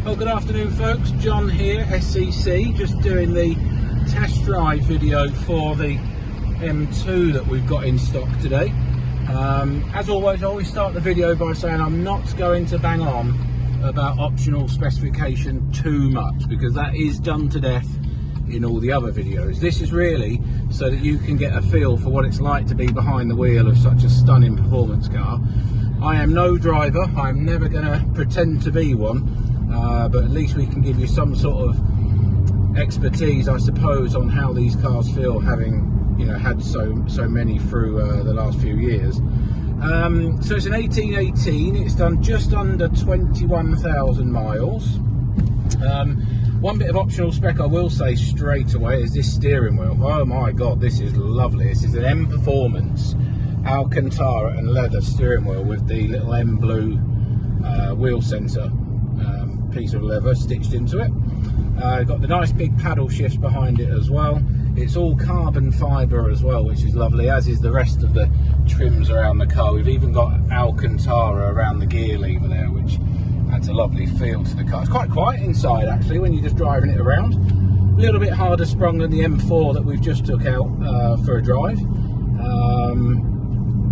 Well, good afternoon folks, John here, SCC, just doing the test drive video for the M2 that we've got in stock today. As always, I always start the video by saying I'm not going to bang on about optional specification too much, because that is done to death in all the other videos. This is really so that you can get a feel for what it's like to be behind the wheel of such a stunning performance car. I am no driver, I'm never going to pretend to be one. But at least we can give you some sort of expertise, I suppose, on how these cars feel, having had so many through the last few years. So it's an 1818. It's done just under 21,000 miles. One bit of optional spec I will say straight away is this steering wheel. Oh my god, this is lovely. This is an M Performance Alcantara and leather steering wheel with the little M Blue wheel sensor piece of leather stitched into it. Got the nice big paddle shifts behind it as well. It's all carbon fibre as well, which is lovely, as is the rest of the trims around the car. We've even got Alcantara around the gear lever there, which adds a lovely feel to the car. It's quite quiet inside actually when you're just driving it around. A little bit harder sprung than the M4 that we've just took out for a drive.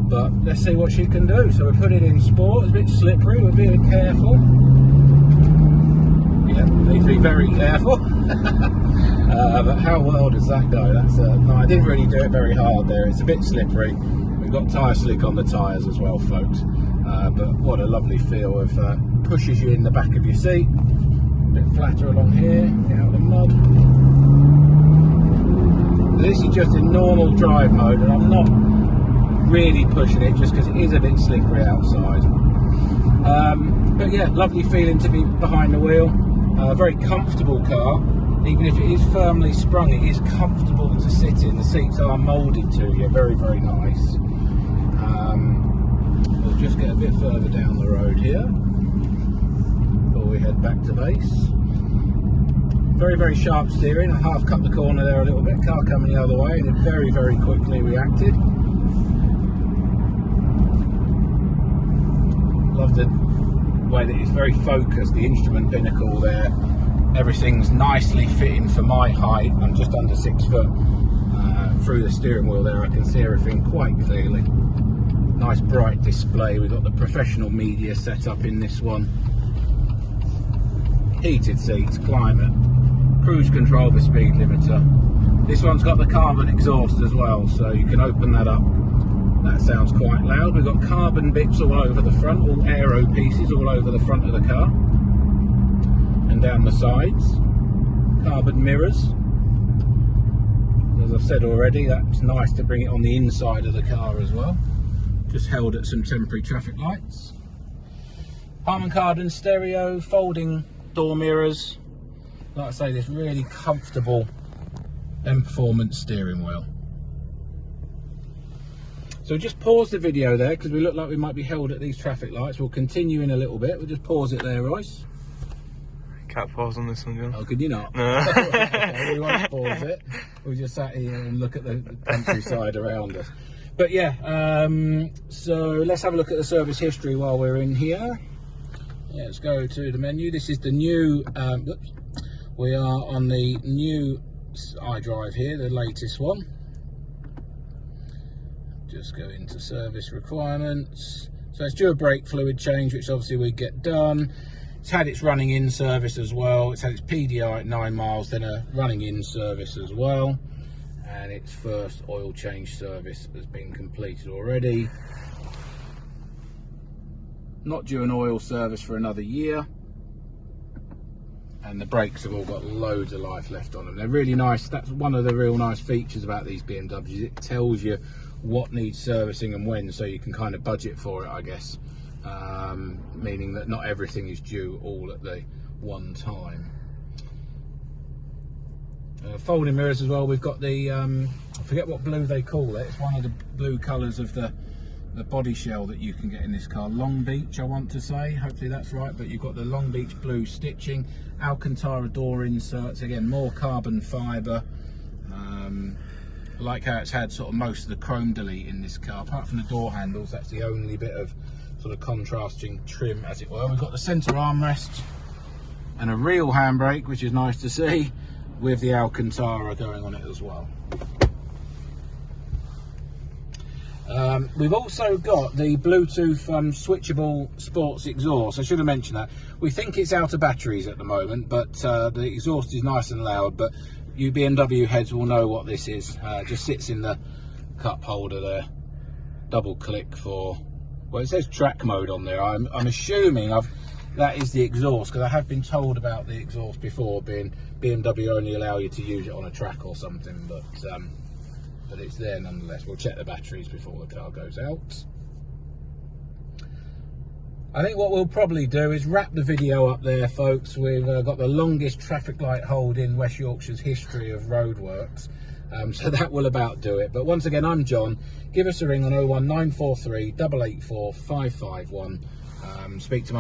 But let's see what she can do. So we put it in sport. It's a bit slippery, we're being careful. Need to be very careful. But how well does that go? That's no, I didn't really do it very hard there. It's a bit slippery. We've got tyre slick on the tyres as well, folks. But what a lovely feel of pushes you in the back of your seat. A bit flatter along here, get out of the mud. This is just in normal drive mode, and I'm not really pushing it just because it is a bit slippery outside. But yeah, lovely feeling to be behind the wheel. Very comfortable car, even if it is firmly sprung, it is comfortable to sit in. The seats are moulded to you, very nice. We'll just get a bit further down the road here before we head back to base. Very sharp steering. I half cut the corner there a little bit, car coming the other way, and it very quickly reacted. Love the way that it's very focused, the instrument binnacle there, everything's nicely fitting for my height. I'm just under 6 foot. Through the steering wheel there I can see everything quite clearly. Nice bright display. We've got the professional media set up in this one. Heated seats, climate, cruise control for speed limiter. This one's got the carbon exhaust as well, so you can open that up. That sounds quite loud. We've got carbon bits all over the front, all aero pieces all over the front of the car and down the sides. Carbon mirrors. As I've said already, that's nice to bring it on the inside of the car as well. Just held at some temporary traffic lights. Harman Kardon stereo, folding door mirrors. Like I say, this really comfortable M Performance steering wheel. So just pause the video there because we look like we might be held at these traffic lights. We'll continue in a little bit. We'll just pause it there, Royce. Can't pause on this one, John. Oh, could you not? No. Okay, we won't pause it. We'll just sat here and look at the countryside around us. But yeah, so let's have a look at the service history while we're in here. Yeah, let's go to the menu. This is the new, we are on the new iDrive here, the latest one. Just go into service requirements. So it's due a brake fluid change, which obviously we get done. It's had its running in service as well. It's had its PDI at 9 miles, then a running in service as well. And its first oil change service has been completed already. Not due an oil service for another year. And the brakes have all got loads of life left on them. They're really nice. That's one of the real nice features about these BMWs. It tells you what needs servicing and when, so you can kind of budget for it, I guess. Meaning that not everything is due all at the one time. Folding mirrors as well. We've got the I forget what blue they call it. It's one of the blue colours of the body shell that you can get in this car. Long Beach, I want to say. Hopefully that's right. But you've got the Long Beach blue stitching. Alcantara door inserts. Again, more carbon fibre. I like how it's had sort of most of the chrome delete in this car, apart from the door handles. That's the only bit of sort of contrasting trim, as it were. We've got the centre armrest and a real handbrake, which is nice to see, with the Alcantara going on it as well. We've also got the Bluetooth switchable sports exhaust. I should have mentioned that. We think it's out of batteries at the moment, but the exhaust is nice and loud. But you BMW heads will know what this is. Just sits in the cup holder there. Double click for, well, it says track mode on there. I'm assuming that is the exhaust, because I have been told about the exhaust before, being BMW only allow you to use it on a track or something, but it's there nonetheless. We'll check the batteries before the car goes out. I think what we'll probably do is wrap the video up there, folks. We've got the longest traffic light hold in West Yorkshire's history of roadworks, so that will about do it. But once again, I'm John. Give us a ring on 01943 884 551. Speak to my